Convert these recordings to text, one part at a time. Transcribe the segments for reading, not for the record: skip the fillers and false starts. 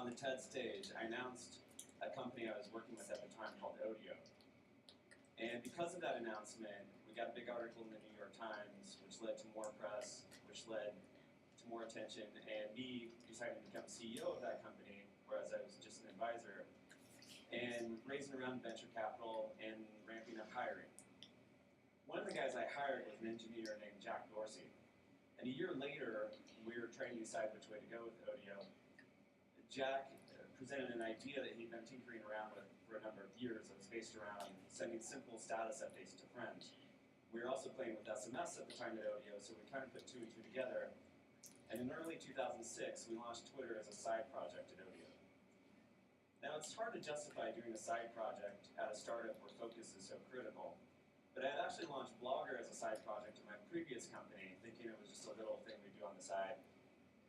on the TED stage, I announced a company I was working with at the time called Odeo. And because of that announcement, we got a big article in the New York Times, which led to more press, which led to more attention, and me deciding to become CEO of that company, whereas I was just an advisor, and raising around venture capital and ramping up hiring. One of the guys I hired was an engineer named Jack Dorsey. And a year later, we were trying to decide which way to go with Odeo. Jack presented an idea that he'd been tinkering around with for a number of years that was based around sending simple status updates to friends. We were also playing with SMS at the time at Odeo, so we kind of put two and two together. And in early 2006, we launched Twitter as a side project at Odeo. Now, it's hard to justify doing a side project at a startup where focus is so critical. But I had actually launched Blogger as a side project in my previous company, thinking it was just a little thing we do on the side.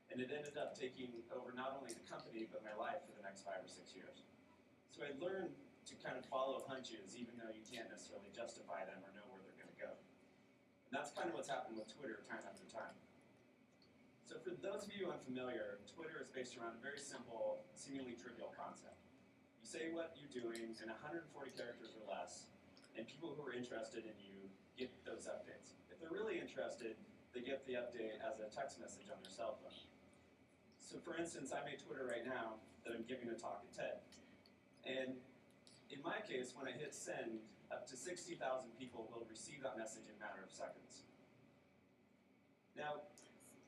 And it ended up taking over not only the company, but my life for the next 5 or 6 years. So I learned to kind of follow hunches, even though you can't necessarily justify them or know where they're going to go. And that's kind of what's happened with Twitter time after time. So for those of you unfamiliar, Twitter is based around a very simple, seemingly trivial concept. You say what you're doing in 140 characters or less, and people who are interested in you get those updates. If they're really interested, they get the update as a text message on their cell phone. So for instance, I made Twitter right now that I'm giving a talk at TED. And in my case, when I hit send, up to 60,000 people will receive that message in a matter of seconds. Now,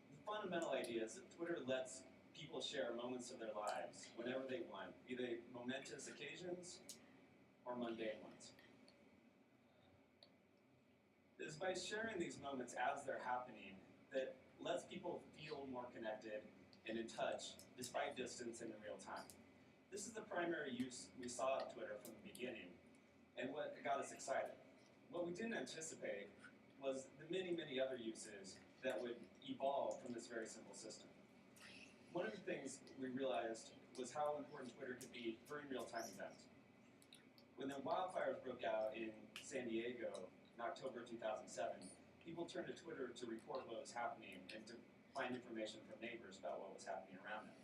the fundamental idea is that Twitter lets people share moments of their lives whenever they want, be they momentous occasions or mundane ones. It is by sharing these moments as they're happening that lets people feel more connected and in touch, despite distance and in real time. This is the primary use we saw of Twitter from the beginning, and what got us excited. What we didn't anticipate was the many, many other uses that would evolve from this very simple system. One of the things we realized was how important Twitter could be during real-time events. When the wildfires broke out in San Diego in October 2007, people turned to Twitter to report what was happening and to find information from neighbors about what was happening around them.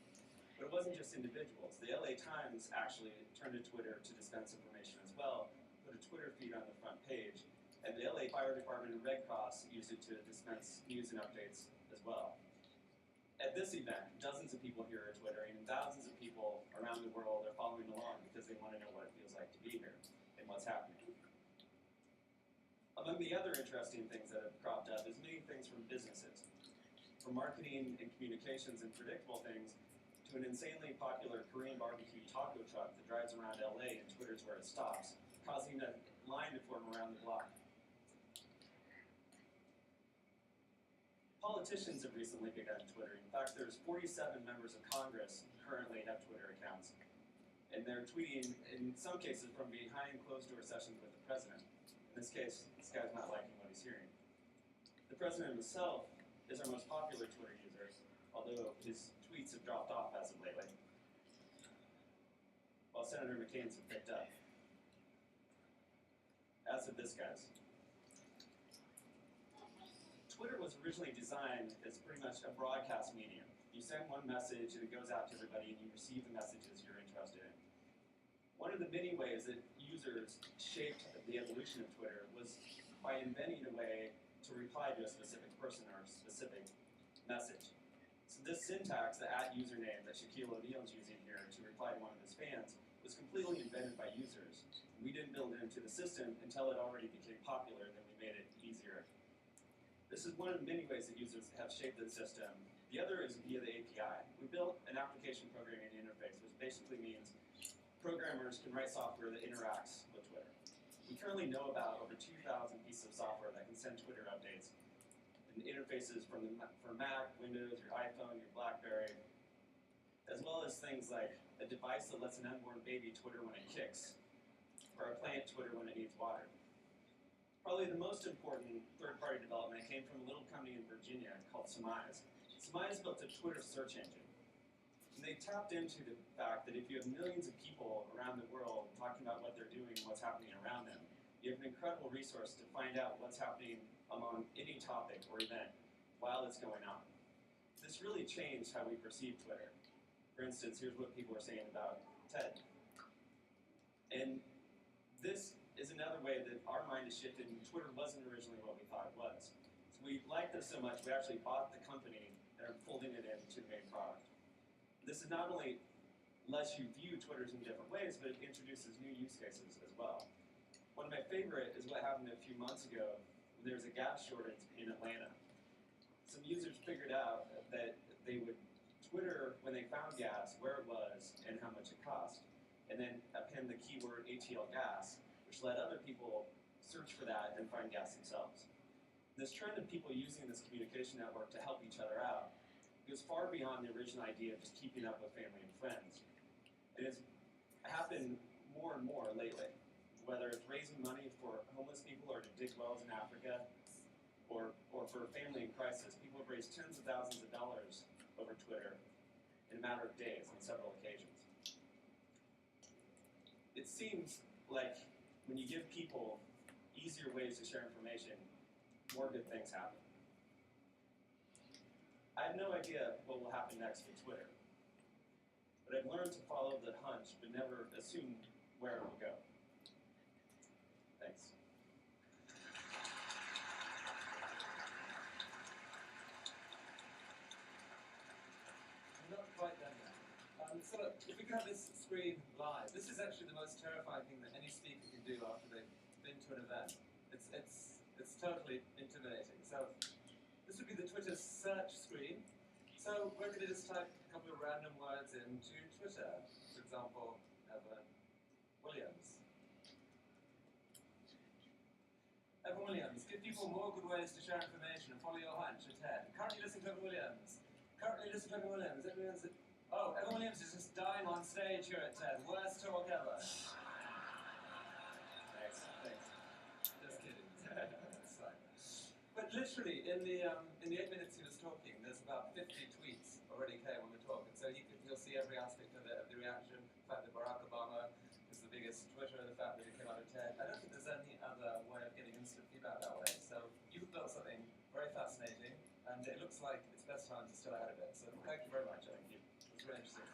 But it wasn't just individuals. The LA Times actually turned to Twitter to dispense information as well, put a Twitter feed on the front page, and the LA Fire Department and Red Cross used it to dispense news and updates as well. At this event, dozens of people here are Twittering, and thousands of people around the world are following along because they want to know what it feels like to be here and what's happening. Among the other interesting things that have cropped up is many things from businesses, from marketing and communications and predictable things to an insanely popular Korean barbecue taco truck that drives around LA and Twitter's where it stops, causing a line to form around the block. Politicians have recently begun Twittering. In fact, there's 47 members of Congress who currently have Twitter accounts. And they're tweeting, in some cases, from behind closed-door sessions with the president. In this case, this guy's not liking what he's hearing. The president himself is our most popular Twitter user, although his tweets have dropped off as of lately, while Senator McCain's have picked up. As of this guy's. Twitter was originally designed as pretty much a broadcast medium. You send one message and it goes out to everybody and you receive the messages you're interested in. One of the many ways that users shaped the evolution of Twitter was by inventing a way to reply to a specific person or a specific message. So this syntax, the @username that Shaquille O'Neal's using here to reply to one of his fans, was completely invented by users. We didn't build it into the system until it already became popular, then we made it easier. This is one of the many ways that users have shaped the system. The other is via the API. We built an application programming interface, which basically means programmers can write software that interacts with Twitter. We currently know about over 2,000 pieces of software that can send Twitter updates and interfaces for Mac, Windows, your iPhone, your BlackBerry, as well as things like a device that lets an unborn baby Twitter when it kicks, or a plant Twitter when it needs water. Probably the most important third-party development came from a little company in Virginia called Surmise. Surmise built a Twitter search engine. And they tapped into the fact that if you have millions of people around the world talking about what they're doing and what's happening around them, you have an incredible resource to find out what's happening among any topic or event while it's going on. This really changed how we perceive Twitter. For instance, here's what people are saying about TED. And this is another way that our mind is shifted, and Twitter wasn't originally what we thought it was. So we liked this so much, we actually bought the company and are folding it into the main product. This is not only lets you view Twitters in different ways, but it introduces new use cases as well. One of my favorite is what happened a few months ago when there was a gas shortage in Atlanta. Some users figured out that they would Twitter when they found gas, where it was, and how much it cost, and then append the keyword ATL gas, which let other people search for that and find gas themselves. This trend of people using this communication network to help each other out goes far beyond the original idea of just keeping up with family and friends. It has happened more and more lately, whether it's raising money for homeless people or to dig wells in Africa, or for a family in crisis. People have raised tens of thousands of dollars over Twitter in a matter of days on several occasions. It seems like when you give people easier ways to share information, more good things happen. I have no idea what will happen next with Twitter, but I've learned to follow the hunch, but never assume where it will go. Thanks. I'm not quite done yet. So if we could have this screen live, this is actually the most terrifying thing that any speaker can do after they've been to an event. It's totally intimidating. So this would be the Twitter search screen. So we're going to just type a couple of random words into Twitter. For example, Evan Williams. Evan Williams, give people more good ways to share information and follow your hunch at TED. Currently listening to Evan Williams. Currently listening to Evan Williams. Evan Williams is just dying on stage here at TED. Worst talk ever. Thanks. Just kidding. But literally, in the 8 minutes he was talking, there's about 50 tweets already came on the talk, and so you'll see every aspect of the reaction. The fact that Barack Obama is the biggest Twitter, the fact that it came out of TED. I don't think there's any other way of getting instant feedback that way. So you've built something very fascinating, and it looks like it's best time to still ahead of it. So thank you very much. Thank you. It was really interesting.